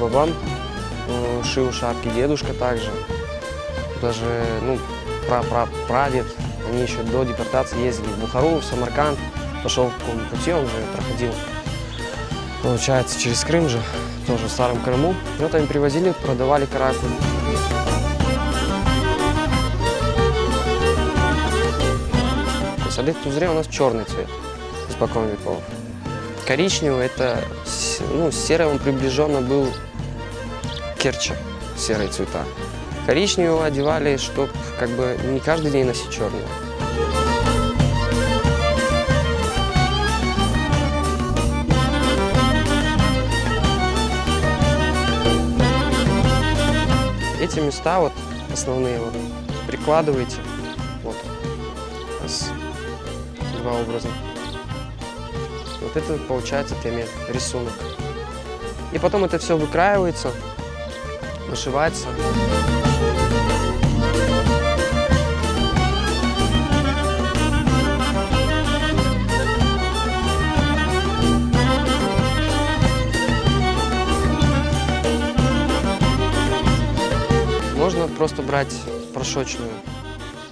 бабам шил шапки, дедушка также. Даже, ну, прадед, они еще до депортации ездили в Бухару, в Самарканд. Пошел по какому пути, он же проходил, получается, через Крым же, тоже в Старом Крыму. И вот они привозили, продавали каракуль. Салит Тузре у нас черный цвет, испокон веков. Коричневый, это, ну, серый, он приближенно был к Керчи, серые цвета. Коричневого одевали, чтобы как бы не каждый день носить черного. Эти места вот основные вот прикладываете, вот, раз, два образа. Вот это получается темет, рисунок. И потом это все выкраивается, вышивается. Можно просто брать порошочную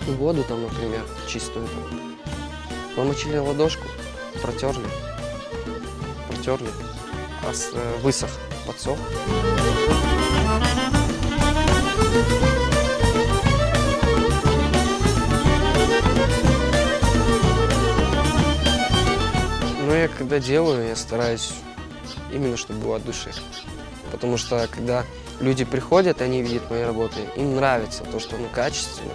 воду, там, например, чистую. Намочили ладошку, протерли, высох, подсох. Но я когда делаю, я стараюсь именно, чтобы было от души. Потому что когда люди приходят, они видят мои работы, им нравится то, что оно качественно.